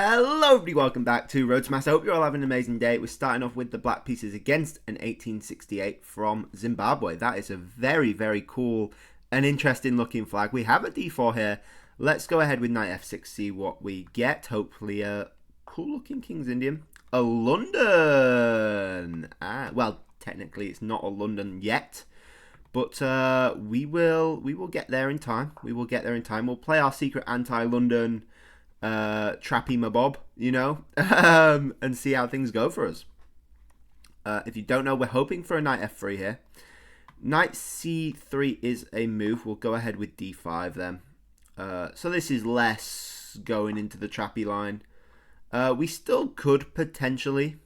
Hello everybody, welcome back to Road to Mass. I hope you're all having an amazing day. We're starting off with the black pieces against an 1868 from Zimbabwe. That is a very, very cool and interesting looking flag. We have a d4 here. Let's go ahead with knight f6, see what we get. Hopefully a cool looking King's Indian. A London! Well, technically it's not a London yet. But we will get there in time. We'll play our secret anti-London Trappy Mabob, and see how things go for us. If you don't know, we're hoping for a knight f3 here. Knight c3 is a move. We'll go ahead with d5 then. So this is less going into the trappy line. We still could potentially.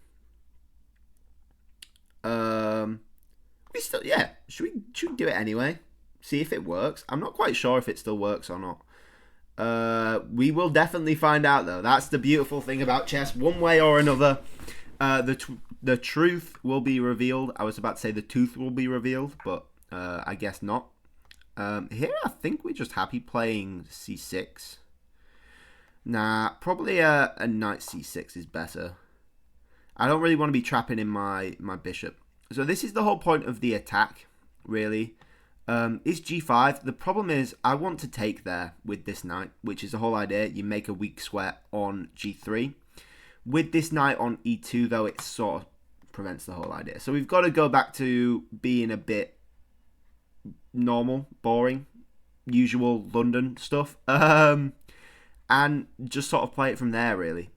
Should we do it anyway? See if it works. I'm not quite sure if it still works or not. We will definitely find out though. That's the beautiful thing about chess. One way or another, the truth will be revealed. I was about to say the tooth will be revealed, but I guess not. Here I think we're just happy playing c6. Nah, probably a knight c6 is better. I don't really want to be trapping in my bishop. So this is the whole point of the attack, really. Is g5. The problem is I want to take there with this knight, which is the whole idea. You make a weak square on g3. With this knight on e2, though, it sort of prevents the whole idea. So we've got to go back to being a bit normal, boring, usual London stuff. And just sort of play it from there, really.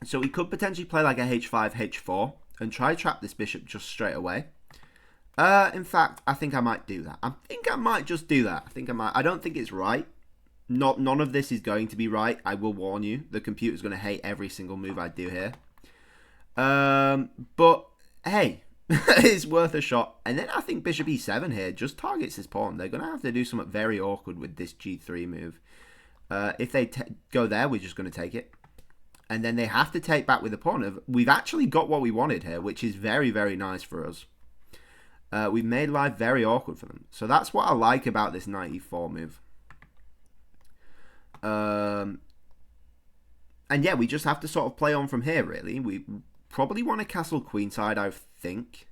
So we could potentially play like a h5, h4 and try to trap this bishop just straight away. In fact, I think I might do that. I think I might just do that. I don't think it's right. None of this is going to be right. I will warn you. The computer's going to hate every single move I do here. But, hey, it's worth a shot. And then I think bishop e7 here just targets this pawn. They're going to have to do something very awkward with this g3 move. If they go there, we're just going to take it. And then they have to take back with the pawn. We've actually got what we wanted here, which is very, very nice for us. We've made life very awkward for them. So that's what I like about this knight e4 move. And yeah, we just have to sort of play on from here, really. We probably want to castle queenside, I think.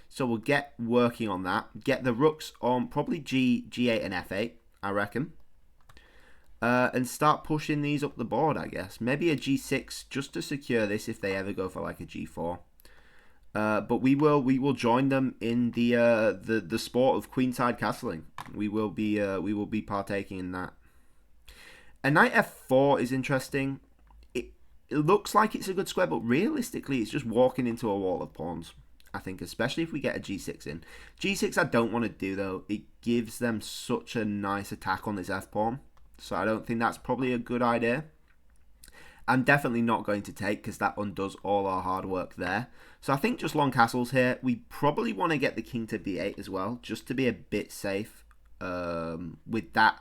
So we'll get working on that. Get the rooks on probably g8 and f8, I reckon. And start pushing these up the board, I guess. Maybe a g6 just to secure this if they ever go for like a g4. But we will join them in the sport of queenside castling. We will be partaking in that. A knight f4 is interesting. It looks like it's a good square, but realistically, it's just walking into a wall of pawns. I think, especially if we get a g6 in. G6 I don't want to do though. It gives them such a nice attack on this f pawn, so I don't think that's probably a good idea. I'm definitely not going to take because that undoes all our hard work there. So I think just long castles here. We probably want to get the king to b8 as well, just to be a bit safe with that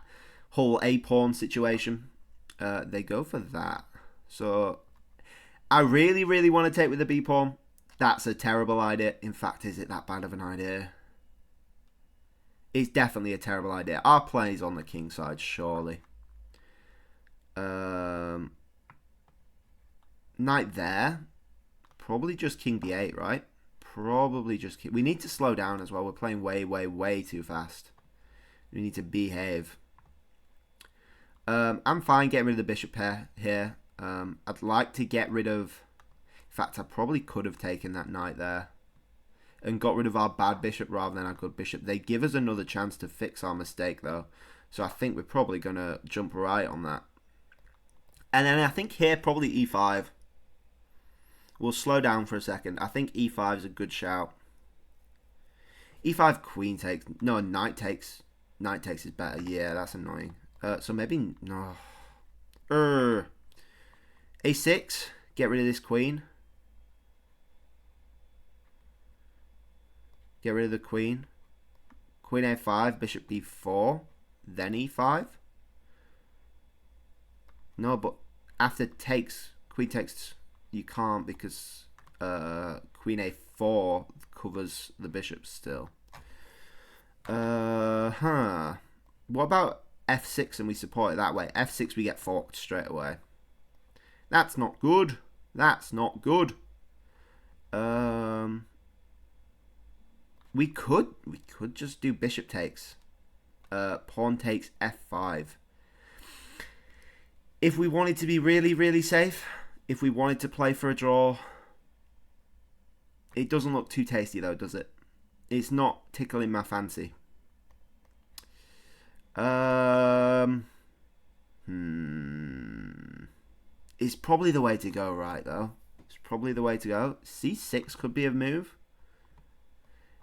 whole a-pawn situation. They go for that. So I really, really want to take with the b-pawn. That's a terrible idea. In fact, is it that bad of an idea? It's definitely a terrible idea. Our play is on the king side, surely. Knight there. Probably just king b8, right? Probably just king. We need to slow down as well. We're playing way, way, way too fast. We need to behave. I'm fine getting rid of the bishop pair here. I'd like to get rid of... In fact, I probably could have taken that knight there and got rid of our bad bishop rather than our good bishop. They give us another chance to fix our mistake, though. So I think we're probably going to jump right on that. And then I think here, probably e5. We'll slow down for a second. I think e5 is a good shout. e5 queen takes. No, knight takes. Knight takes is better. Yeah, that's annoying. So maybe... No. a6. Get rid of this queen. Get rid of the queen. Queen a5. Bishop d4. Then e5. No, but after takes... Queen takes... You can't because queen a4 covers the bishop still. What about f6 and we support it that way? f6 we get forked straight away. That's not good. That's not good. We could just do bishop takes. Pawn takes f5. If we wanted to be really, really safe, if we wanted to play for a draw, it doesn't look too tasty though, does it? It's not tickling my fancy. It's probably the way to go, right, though. It's probably the way to go. c6 could be a move.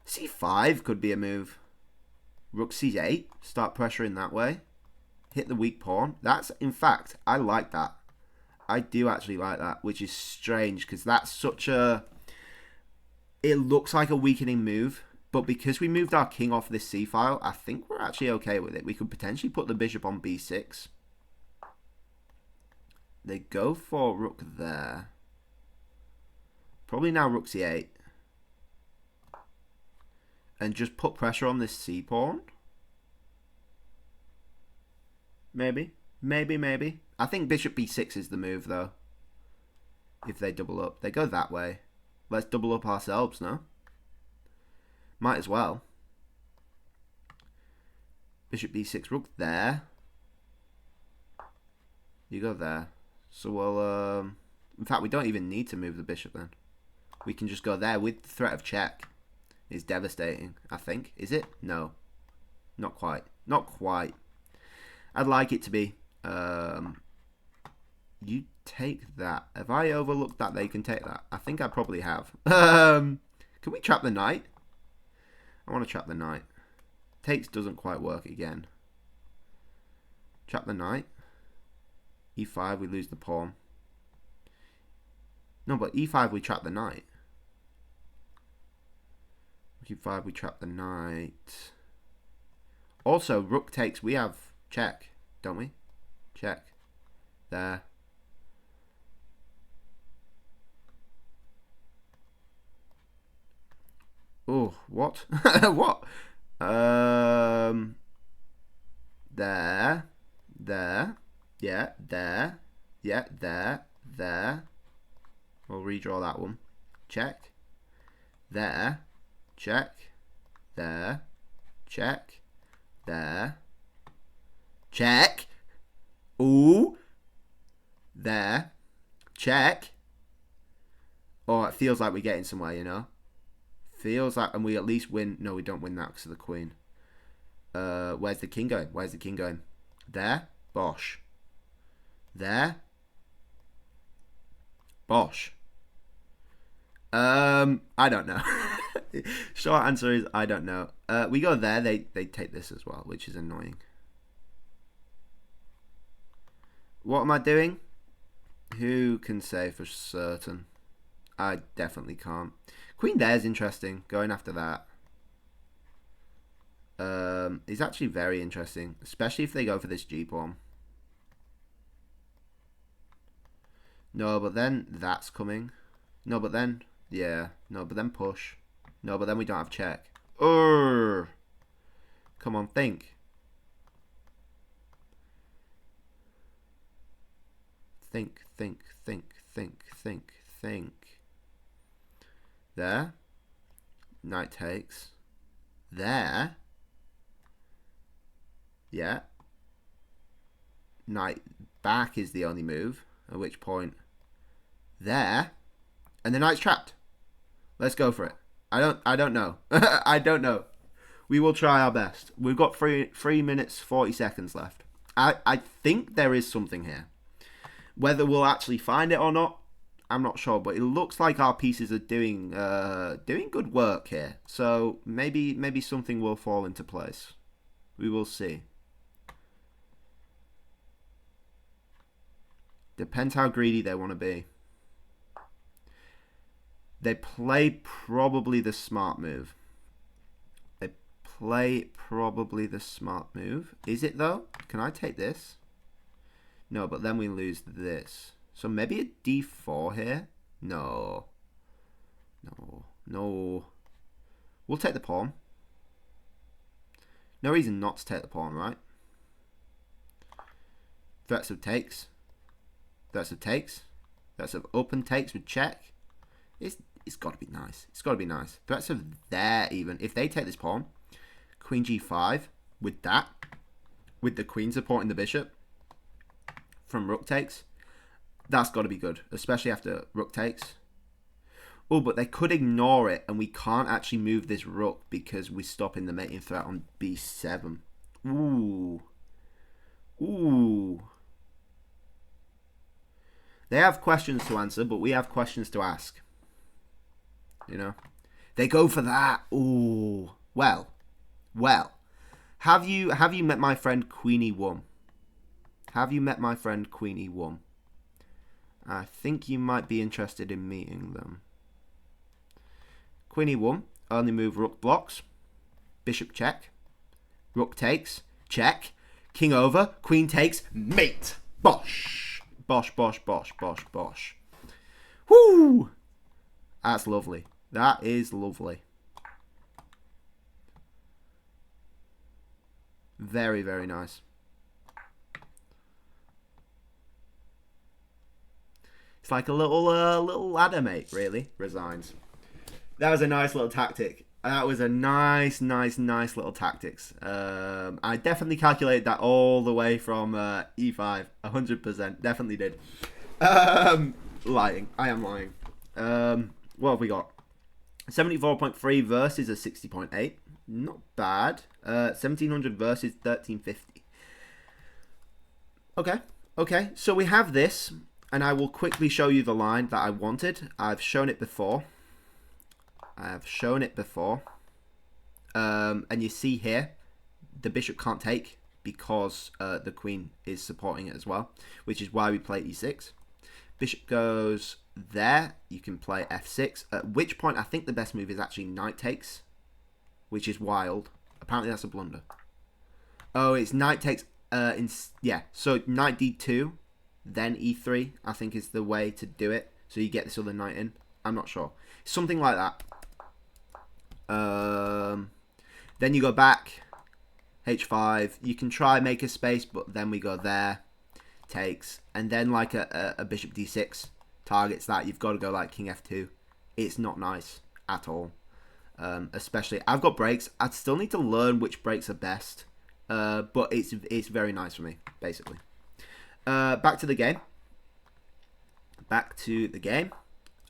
c5 could be a move. Rook c8. Start pressuring that way. Hit the weak pawn. That's, in fact, I like that. I do actually like that, which is strange, because that's such a... It looks like a weakening move, but because we moved our king off this c-file, I think we're actually okay with it. We could potentially put the bishop on b6. They go for rook there. Probably now rook c8. And just put pressure on this c-pawn. Maybe. Maybe. I think bishop b6 is the move, though. If they double up. They go that way. Let's double up ourselves, no? Might as well. Bishop b6, rook there. You go there. So we'll... in fact, we don't even need to move the bishop then. We can just go there with the threat of check. It's devastating, I think. Is it? No. Not quite. Not quite. I'd like it to be. You take that. Have I overlooked that they can take that? I think I probably have. Can we trap the knight? I want to trap the knight. Takes doesn't quite work again. Trap the knight. e5, we lose the pawn. No, but e5, we trap the knight. e5, we trap the knight. Also, rook takes, we have check, don't we? Check. There. Oh, what? What? There. There. Yeah, there. Yeah, there. There. We'll redraw that one. Check. There. Check. There. Check. There. Check. Ooh. There. Check. Oh, it feels like we're getting somewhere, you know? Feels like, and we at least win. No, we don't win that because of the queen. Where's the king going? Where's the king going? There. Bosh. There. Bosh. I don't know. Short answer is I don't know. We go there. They take this as well, which is annoying. What am I doing? Who can say for certain? I definitely can't. Queen there is interesting. Going after that. Is actually very interesting, especially if they go for this g-pawn. No, but then that's coming. No, but then, yeah. No, but then push. No, but then we don't have check. Come on, think. Think. There. Knight takes. There. Yeah. Knight back is the only move. At which point, there. And the knight's trapped. Let's go for it. I don't know. I don't know. We will try our best. We've got 3 minutes 40 seconds left. I think there is something here. Whether we'll actually find it or not, I'm not sure. But it looks like our pieces are doing good work here. So maybe something will fall into place. We will see. Depends how greedy they want to be. They play probably the smart move. Is it though? Can I take this? No, but then we lose this. So maybe a d4 here? No. We'll take the pawn. No reason not to take the pawn, right? Threats of takes. Threats of open takes with check. It's got to be nice. It's got to be nice. Threats of there even. If they take this pawn, queen g5 with that, with the queen supporting the bishop from rook takes, that's got to be good, especially after rook takes. Oh, but they could ignore it, and we can't actually move this rook because we're stopping the mating threat on b7. Ooh. Ooh. They have questions to answer, but we have questions to ask. You know? They go for that. Ooh. Well. Have you met my friend Queenie Wum? Have you met my friend Queenie Wum? I think you might be interested in meeting them. Queenie Wum, only move rook blocks. Bishop check. Rook takes. Check. King over. Queen takes. Mate. Bosh. Bosh, bosh, bosh, bosh, bosh. Whoo! That's lovely. That is lovely. Very, very nice. It's like a little ladder mate, really. Resigns. That was a nice little tactic. That was a nice little tactics. I definitely calculated that all the way from e5. 100%. Definitely did. Lying. I am lying. What have we got? 74.3 versus a 60.8. Not bad. 1700 versus 1350. Okay. So we have this. And I will quickly show you the line that I wanted. I've shown it before. And you see here, the bishop can't take because the queen is supporting it as well, which is why we play e6. Bishop goes there. You can play f6, at which point I think the best move is actually knight takes, which is wild. Apparently that's a blunder. Oh, it's knight takes. Yeah, so knight d2, then e3, I think is the way to do it. So you get this other knight in. I'm not sure. Something like that. Then you go back, h5. You can try make a space, but then we go there, takes, and then like a bishop d6 targets that. You've got to go like king f2. It's not nice at all. Especially, I've got breaks. I'd still need to learn which breaks are best, but it's very nice for me, basically. Back to the game.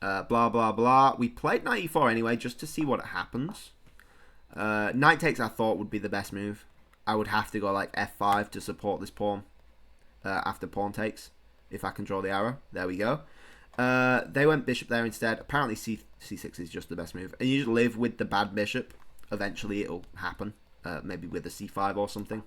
Blah, blah, blah. We played knight e4 anyway, just to see what happens. Knight takes I thought would be the best move. I would have to go like f5 to support this pawn after pawn takes, if I can draw the arrow. There we go. They went bishop there instead. Apparently c6 is just the best move. And you just live with the bad bishop. Eventually it'll happen. Maybe with a c5 or something.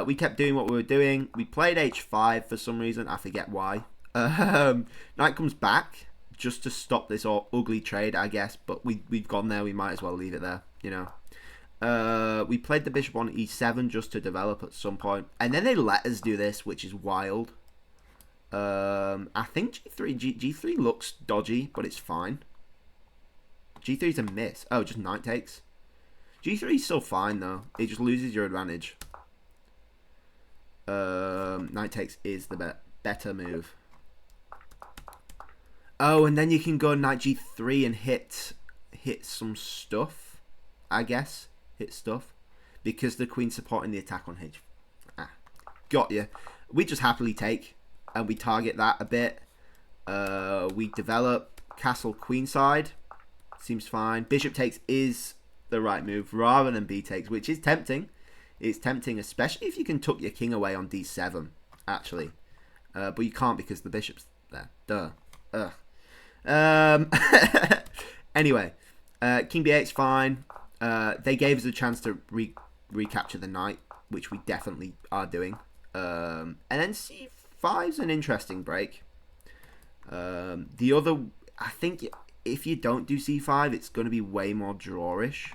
We kept doing what we were doing. We played h5 for some reason. I forget why. Knight comes back just to stop this ugly trade, I guess. But we've gone there. We might as well leave it there, you know. We played the bishop on e7 just to develop at some point. And then they let us do this, which is wild. I think G3 looks dodgy, but it's fine. G3's a miss. Oh, just knight takes. G3 is still fine, though. It just loses your advantage. Knight takes is the better move. Oh, and then you can go knight g3 and hit some stuff, I guess. Hit stuff. Because the queen's supporting the attack on h. Got you. We just happily take, and we target that a bit. We develop castle queenside. Seems fine. Bishop takes is the right move, rather than b takes, which is tempting. It's tempting, especially if you can tuck your king away on d7, actually. But you can't because the bishop's there. Duh. Ugh. Anyway, king b8's fine. They gave us a chance to recapture the knight, which we definitely are doing. And then c5's an interesting break. The other, I think if you don't do c5, it's going to be way more drawish.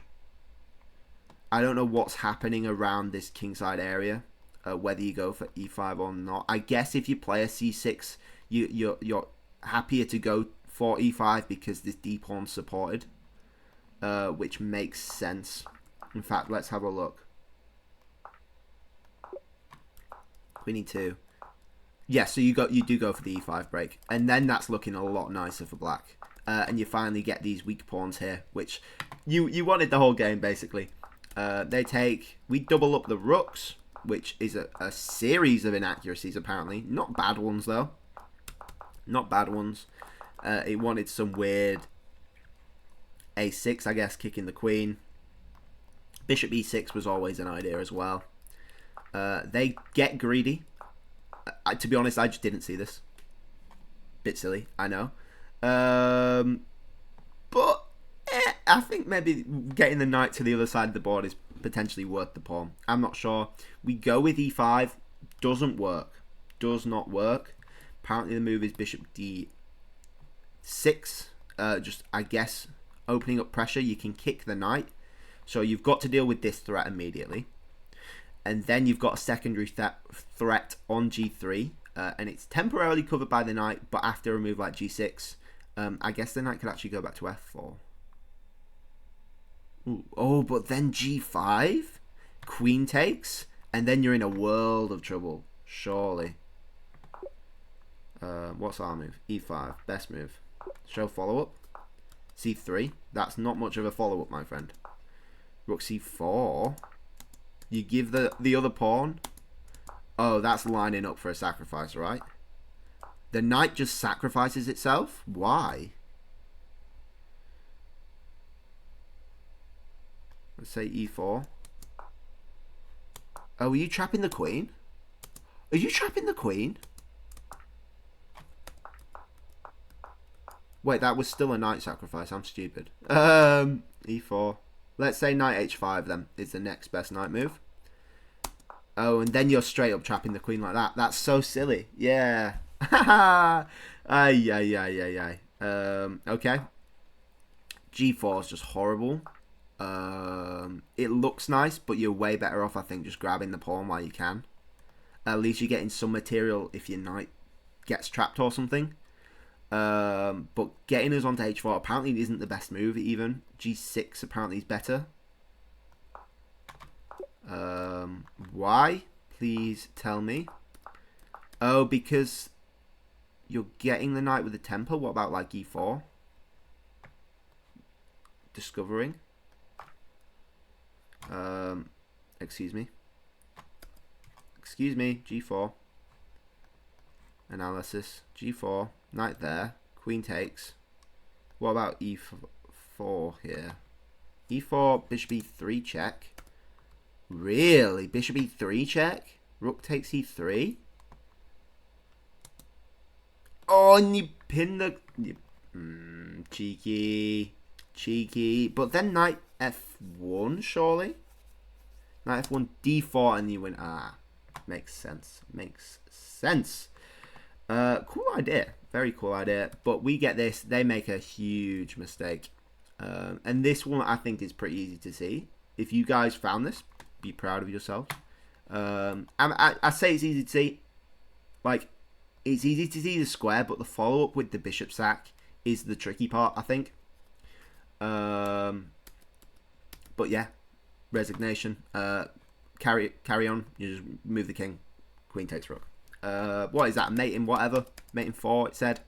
I don't know what's happening around this kingside area, whether you go for e5 or not. I guess if you play a c6, you're happier to go for e5 because this d pawn's supported, which makes sense. In fact, let's have a look. Queen e2. Yeah, so you do go for the e5 break, and then that's looking a lot nicer for black. And you finally get these weak pawns here, which you wanted the whole game basically. We double up the rooks, which is a series of inaccuracies apparently. Not bad ones though. Not bad ones. It wanted some weird a6, I guess, kicking the queen. Bishop e6 was always an idea as well. They get greedy. To be honest, I just didn't see this. Bit silly, I know. But I think maybe getting the knight to the other side of the board is potentially worth the pawn. I'm not sure. We go with e5. Doesn't work. Does not work. Apparently the move is bishop d6. Just, I guess, opening up pressure. You can kick the knight. So you've got to deal with this threat immediately. And then you've got a secondary threat on g3. And it's temporarily covered by the knight, but after a move like g6, I guess the knight could actually go back to f4. Ooh. Oh, but then g5? Queen takes? And then you're in a world of trouble, surely. What's our move? e5, best move. Show follow-up. c3, that's not much of a follow-up, my friend. Rook c4. You give the other pawn. Oh, that's lining up for a sacrifice, right? The knight just sacrifices itself? Why? Let's say e4. Oh, are you trapping the queen? Are you trapping the queen? Wait, that was still a knight sacrifice. I'm stupid. e4. Let's say knight h5 then is the next best knight move. Oh, and then you're straight up trapping the queen like that. That's so silly. Yeah. Ay. Okay. g4 is just horrible. It looks nice, but you're way better off, I think, just grabbing the pawn while you can. At least you're getting some material if your knight gets trapped or something. But getting us onto h4 apparently isn't the best move even. g6 apparently is better. Why? Please tell me. Oh, because you're getting the knight with a tempo. What about like e4? Discovering. Excuse me. Excuse me. G4. Analysis. G4. Knight there. Queen takes. What about e4 here? e4, bishop e3 check. Really? Bishop e3 check? Rook takes e3? Oh, and you pin the... cheeky. Cheeky. But then knight f1, surely? Knight f1, d4, and you win. Ah, makes sense. Makes sense. Cool idea. Very cool idea. But we get this. They make a huge mistake. And this one, I think, is pretty easy to see. If you guys found this, be proud of yourselves. I say it's easy to see. Like, it's easy to see the square, but the follow-up with the bishop sack is the tricky part, I think. But yeah, resignation. Carry on. You just move the king. Queen takes rook. What is that? Mate in whatever. Mate in 4, it said.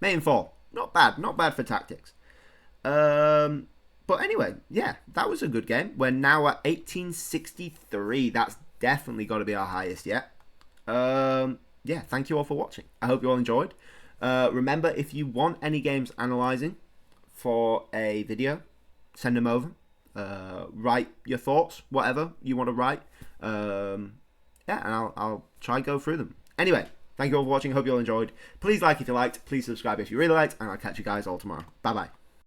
Mate in 4. Not bad. Not bad for tactics. But anyway, yeah, that was a good game. We're now at 1863. That's definitely got to be our highest yet. Yeah, thank you all for watching. I hope you all enjoyed. Remember, if you want any games analysing for a video, send them over. Write your thoughts, whatever you want to write. Yeah, and I'll try go through them. Anyway, thank you all for watching. Hope you all enjoyed. Please like if you liked. Please subscribe if you really liked. And I'll catch you guys all tomorrow. Bye-bye.